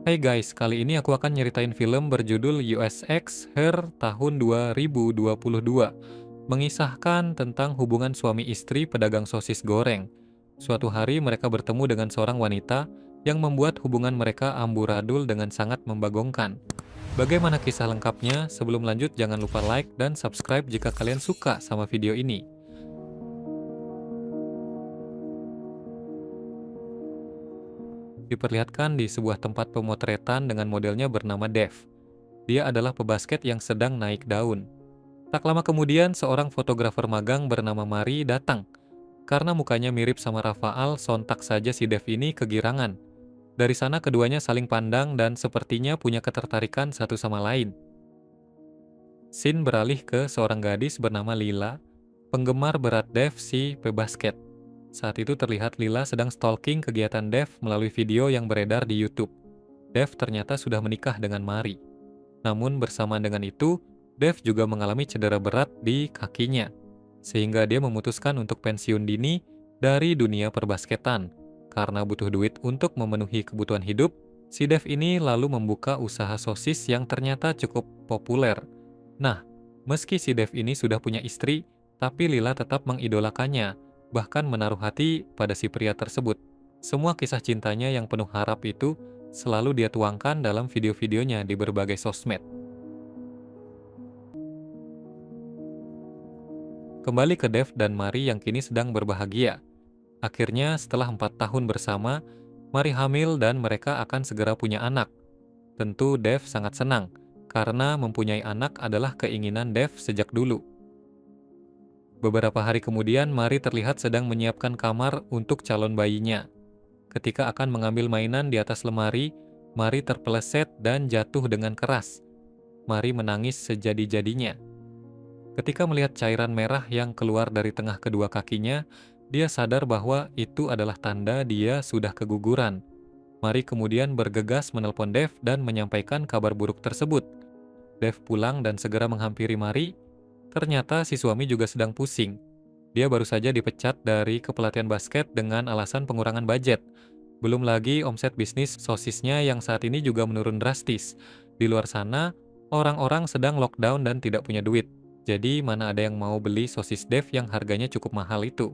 Hai guys, kali ini aku akan nyeritain film berjudul USX Her tahun 2022. Mengisahkan tentang hubungan suami istri pedagang sosis goreng. Suatu hari mereka bertemu dengan seorang wanita yang membuat hubungan mereka amburadul dengan sangat membagongkan. Bagaimana kisah lengkapnya? Sebelum lanjut jangan lupa like dan subscribe jika kalian suka sama video ini. Diperlihatkan di sebuah tempat pemotretan dengan modelnya bernama Dev. Dia adalah pebasket yang sedang naik daun. Tak lama kemudian, seorang fotografer magang bernama Mari datang. Karena mukanya mirip sama Rafael, sontak saja si Dev ini kegirangan. Dari sana keduanya saling pandang dan sepertinya punya ketertarikan satu sama lain. Scene beralih ke seorang gadis bernama Lila, penggemar berat Dev si pebasket. Saat itu terlihat Lila sedang stalking kegiatan Dev melalui video yang beredar di YouTube. Dev ternyata sudah menikah dengan Mari. Namun bersamaan dengan itu, Dev juga mengalami cedera berat di kakinya, sehingga dia memutuskan untuk pensiun dini dari dunia perbasketan. Karena butuh duit untuk memenuhi kebutuhan hidup, si Dev ini lalu membuka usaha sosis yang ternyata cukup populer. Nah, meski si Dev ini sudah punya istri, tapi Lila tetap mengidolakannya, bahkan menaruh hati pada si pria tersebut. Semua kisah cintanya yang penuh harap itu selalu dia tuangkan dalam video-videonya di berbagai sosmed. Kembali ke Dev dan Mari yang kini sedang berbahagia. Akhirnya setelah 4 tahun bersama, Mari hamil dan mereka akan segera punya anak. Tentu Dev sangat senang, karena mempunyai anak adalah keinginan Dev sejak dulu. Beberapa hari kemudian, Mari terlihat sedang menyiapkan kamar untuk calon bayinya. Ketika akan mengambil mainan di atas lemari, Mari terpeleset dan jatuh dengan keras. Mari menangis sejadi-jadinya. Ketika melihat cairan merah yang keluar dari tengah kedua kakinya, dia sadar bahwa itu adalah tanda dia sudah keguguran. Mari kemudian bergegas menelpon Dev dan menyampaikan kabar buruk tersebut. Dev pulang dan segera menghampiri Mari. Ternyata si suami juga sedang pusing. Dia baru saja dipecat dari kepelatihan basket dengan alasan pengurangan budget. Belum lagi omset bisnis sosisnya yang saat ini juga menurun drastis. Di luar sana, orang-orang sedang lockdown dan tidak punya duit. Jadi mana ada yang mau beli sosis Dev yang harganya cukup mahal itu.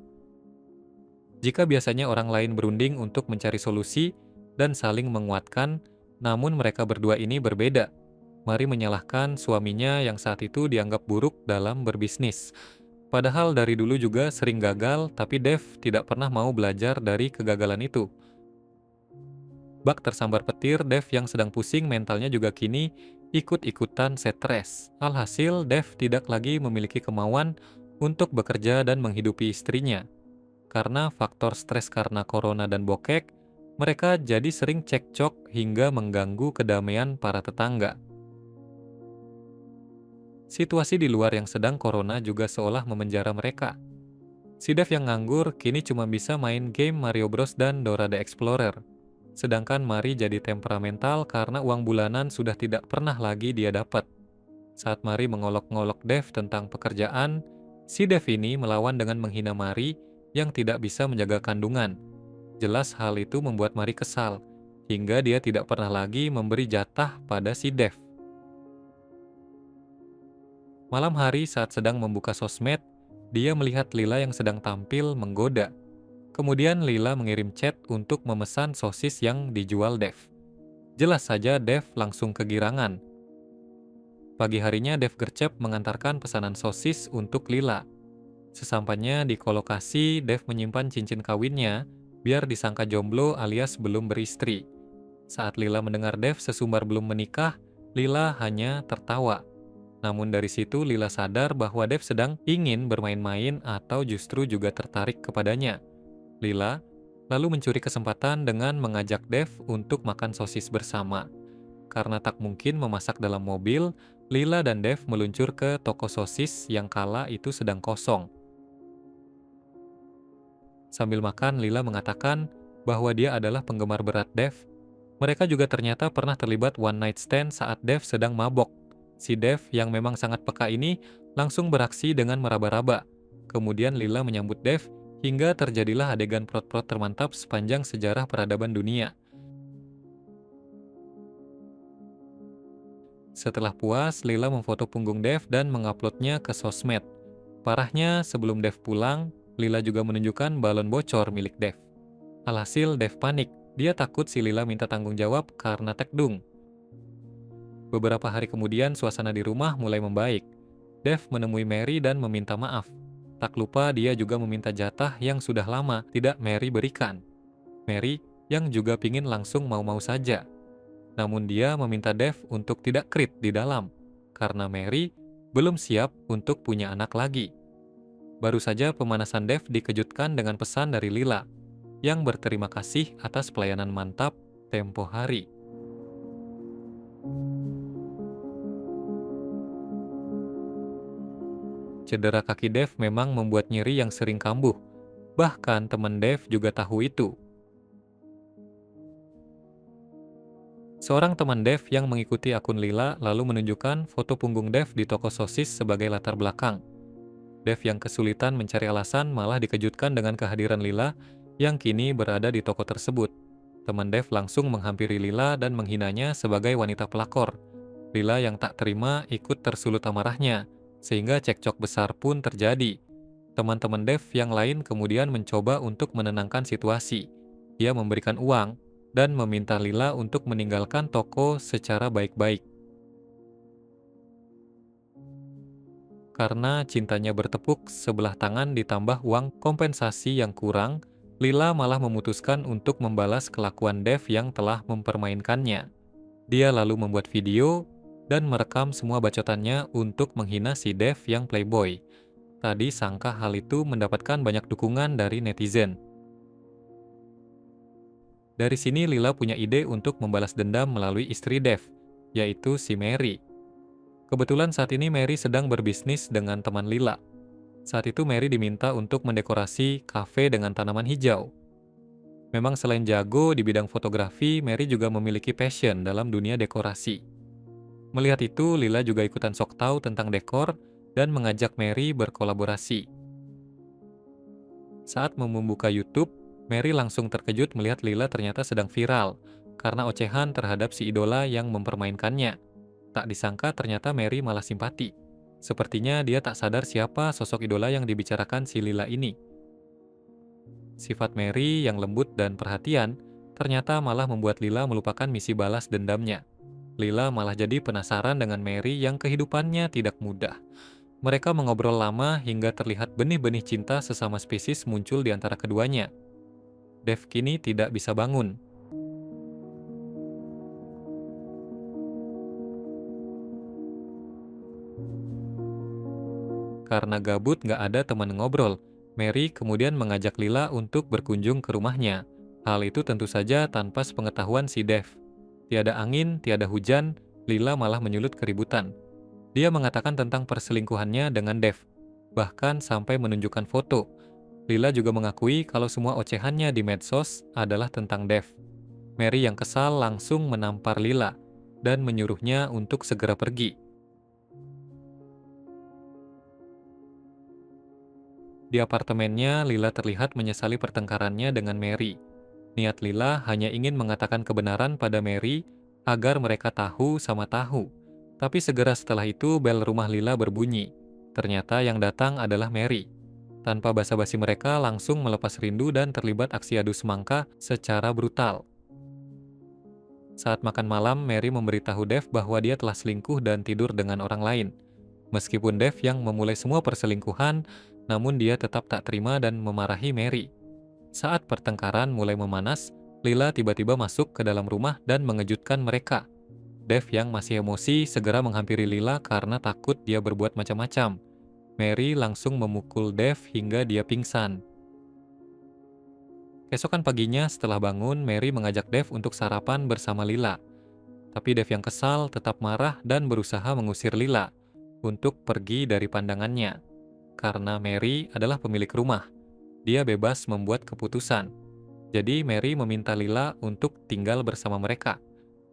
Jika biasanya orang lain berunding untuk mencari solusi dan saling menguatkan, namun mereka berdua ini berbeda. Mari menyalahkan suaminya yang saat itu dianggap buruk dalam berbisnis. Padahal dari dulu juga sering gagal, tapi Dev tidak pernah mau belajar dari kegagalan itu. Bak tersambar petir, Dev yang sedang pusing mentalnya juga kini ikut-ikutan stres. Alhasil, Dev tidak lagi memiliki kemauan untuk bekerja dan menghidupi istrinya. Karena faktor stres karena corona dan bokek, mereka jadi sering cekcok hingga mengganggu kedamaian para tetangga. Situasi di luar yang sedang corona juga seolah memenjara mereka. Si Dev yang nganggur kini cuma bisa main game Mario Bros dan Dora the Explorer. Sedangkan Mari jadi temperamental karena uang bulanan sudah tidak pernah lagi dia dapat. Saat Mari mengolok-ngolok Dev tentang pekerjaan, si Dev ini melawan dengan menghina Mari yang tidak bisa menjaga kandungan. Jelas hal itu membuat Mari kesal, hingga dia tidak pernah lagi memberi jatah pada si Dev. Malam hari saat sedang membuka sosmed, dia melihat Lila yang sedang tampil menggoda. Kemudian Lila mengirim chat untuk memesan sosis yang dijual Dev. Jelas saja Dev langsung kegirangan. Pagi harinya Dev gercep mengantarkan pesanan sosis untuk Lila. Sesampainya di kolokasi, Dev menyimpan cincin kawinnya biar disangka jomblo alias belum beristri. Saat Lila mendengar Dev sesumbar belum menikah, Lila hanya tertawa. Namun dari situ Lila sadar bahwa Dev sedang ingin bermain-main atau justru juga tertarik kepadanya. Lila lalu mencuri kesempatan dengan mengajak Dev untuk makan sosis bersama. Karena tak mungkin memasak dalam mobil, Lila dan Dev meluncur ke toko sosis yang kala itu sedang kosong. Sambil makan, Lila mengatakan bahwa dia adalah penggemar berat Dev. Mereka juga ternyata pernah terlibat one night stand saat Dev sedang mabok. Si Dev yang memang sangat peka ini langsung beraksi dengan meraba-raba. Kemudian Lila menyambut Dev hingga terjadilah adegan prot-prot termantap sepanjang sejarah peradaban dunia. Setelah puas, Lila memfoto punggung Dev dan menguploadnya ke sosmed. Parahnya, sebelum Dev pulang, Lila juga menunjukkan balon bocor milik Dev. Alhasil, Dev panik. Dia takut si Lila minta tanggung jawab karena tekdung. Beberapa hari kemudian, suasana di rumah mulai membaik. Dev menemui Mary dan meminta maaf. Tak lupa dia juga meminta jatah yang sudah lama tidak Mary berikan. Mary yang juga pingin langsung mau-mau saja. Namun dia meminta Dev untuk tidak krit di dalam, karena Mary belum siap untuk punya anak lagi. Baru saja pemanasan Dev dikejutkan dengan pesan dari Lila, yang berterima kasih atas pelayanan mantap tempo hari. Cedera kaki Dev memang membuat nyeri yang sering kambuh. Bahkan teman Dev juga tahu itu. Seorang teman Dev yang mengikuti akun Lila lalu menunjukkan foto punggung Dev di toko sosis sebagai latar belakang. Dev yang kesulitan mencari alasan malah dikejutkan dengan kehadiran Lila yang kini berada di toko tersebut. Teman Dev langsung menghampiri Lila dan menghinanya sebagai wanita pelakor. Lila yang tak terima ikut tersulut amarahnya, sehingga cekcok besar pun terjadi. Teman-teman Dev yang lain kemudian mencoba untuk menenangkan situasi. Dia memberikan uang dan meminta Lila untuk meninggalkan toko secara baik-baik. Karena cintanya bertepuk sebelah tangan ditambah uang kompensasi yang kurang, Lila malah memutuskan untuk membalas kelakuan Dev yang telah mempermainkannya. Dia lalu membuat video dan merekam semua bacotannya untuk menghina si Dev yang playboy. Tadi sangka hal itu mendapatkan banyak dukungan dari netizen. Dari sini Lila punya ide untuk membalas dendam melalui istri Dev, yaitu si Mary. Kebetulan saat ini Mary sedang berbisnis dengan teman Lila. Saat itu Mary diminta untuk mendekorasi kafe dengan tanaman hijau. Memang selain jago di bidang fotografi, Mary juga memiliki passion dalam dunia dekorasi. Melihat itu, Lila juga ikutan sok tahu tentang dekor dan mengajak Mary berkolaborasi. Saat membuka YouTube, Mary langsung terkejut melihat Lila ternyata sedang viral karena ocehan terhadap si idola yang mempermainkannya. Tak disangka ternyata Mary malah simpati. Sepertinya dia tak sadar siapa sosok idola yang dibicarakan si Lila ini. Sifat Mary yang lembut dan perhatian ternyata malah membuat Lila melupakan misi balas dendamnya. Lila malah jadi penasaran dengan Mary yang kehidupannya tidak mudah. Mereka mengobrol lama hingga terlihat benih-benih cinta sesama spesies muncul di antara keduanya. Dev kini tidak bisa bangun. Karena gabut gak ada teman ngobrol, Mary kemudian mengajak Lila untuk berkunjung ke rumahnya. Hal itu tentu saja tanpa sepengetahuan si Dev. Tiada angin, tiada hujan, Lila malah menyulut keributan. Dia mengatakan tentang perselingkuhannya dengan Dev, bahkan sampai menunjukkan foto. Lila juga mengakui kalau semua ocehannya di medsos adalah tentang Dev. Mary yang kesal langsung menampar Lila dan menyuruhnya untuk segera pergi. Di apartemennya, Lila terlihat menyesali pertengkarannya dengan Mary. Niat Lila hanya ingin mengatakan kebenaran pada Mary agar mereka tahu sama tahu. Tapi segera setelah itu bel rumah Lila berbunyi. Ternyata yang datang adalah Mary. Tanpa basa-basi mereka langsung melepas rindu dan terlibat aksi adu semangka secara brutal. Saat makan malam, Mary memberitahu Dev bahwa dia telah selingkuh dan tidur dengan orang lain. Meskipun Dev yang memulai semua perselingkuhan, namun dia tetap tak terima dan memarahi Mary. Saat pertengkaran mulai memanas, Lila tiba-tiba masuk ke dalam rumah dan mengejutkan mereka. Dev yang masih emosi segera menghampiri Lila karena takut dia berbuat macam-macam. Mary langsung memukul Dev hingga dia pingsan. Keesokan paginya setelah bangun, Mary mengajak Dev untuk sarapan bersama Lila. Tapi Dev yang kesal tetap marah dan berusaha mengusir Lila untuk pergi dari pandangannya. Karena Mary adalah pemilik rumah, dia bebas membuat keputusan. Jadi Mary meminta Lila untuk tinggal bersama mereka.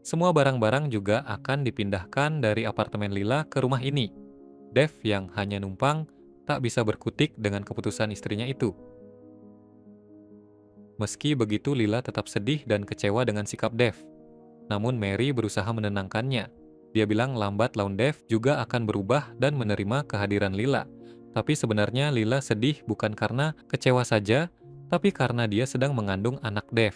Semua barang-barang juga akan dipindahkan dari apartemen Lila ke rumah ini. Dev yang hanya numpang tak bisa berkutik dengan keputusan istrinya itu. Meski begitu Lila tetap sedih dan kecewa dengan sikap Dev. Namun Mary berusaha menenangkannya. Dia bilang lambat laun Dev juga akan berubah dan menerima kehadiran Lila. Tapi sebenarnya Lila sedih bukan karena kecewa saja, tapi karena dia sedang mengandung anak Dev.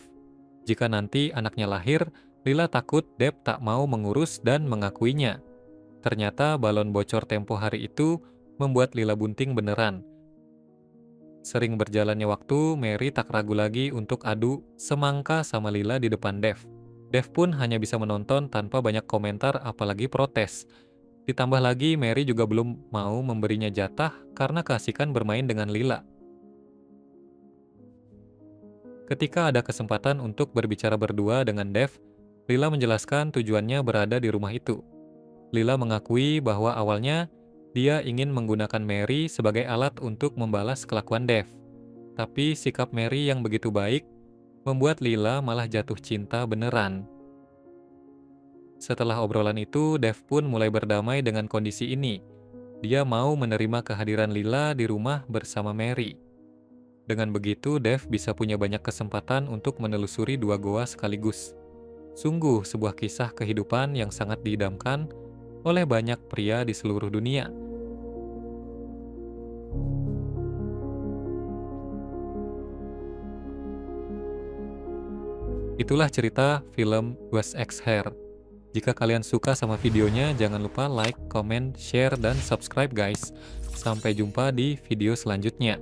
Jika nanti anaknya lahir, Lila takut Dev tak mau mengurus dan mengakuinya. Ternyata balon bocor tempo hari itu membuat Lila bunting beneran. Sering berjalannya waktu, Mary tak ragu lagi untuk adu semangka sama Lila di depan Dev. Dev pun hanya bisa menonton tanpa banyak komentar apalagi protes. Ditambah lagi, Mary juga belum mau memberinya jatah karena keasikan bermain dengan Lila. Ketika ada kesempatan untuk berbicara berdua dengan Dev, Lila menjelaskan tujuannya berada di rumah itu. Lila mengakui bahwa awalnya dia ingin menggunakan Mary sebagai alat untuk membalas kelakuan Dev. Tapi sikap Mary yang begitu baik membuat Lila malah jatuh cinta beneran. Setelah obrolan itu, Dev pun mulai berdamai dengan kondisi ini. Dia mau menerima kehadiran Lila di rumah bersama Mary. Dengan begitu, Dev bisa punya banyak kesempatan untuk menelusuri dua goa sekaligus. Sungguh sebuah kisah kehidupan yang sangat diidamkan oleh banyak pria di seluruh dunia. Itulah cerita film Wes X Hair. Jika kalian suka sama videonya, jangan lupa like, comment, share, dan subscribe guys. Sampai jumpa di video selanjutnya.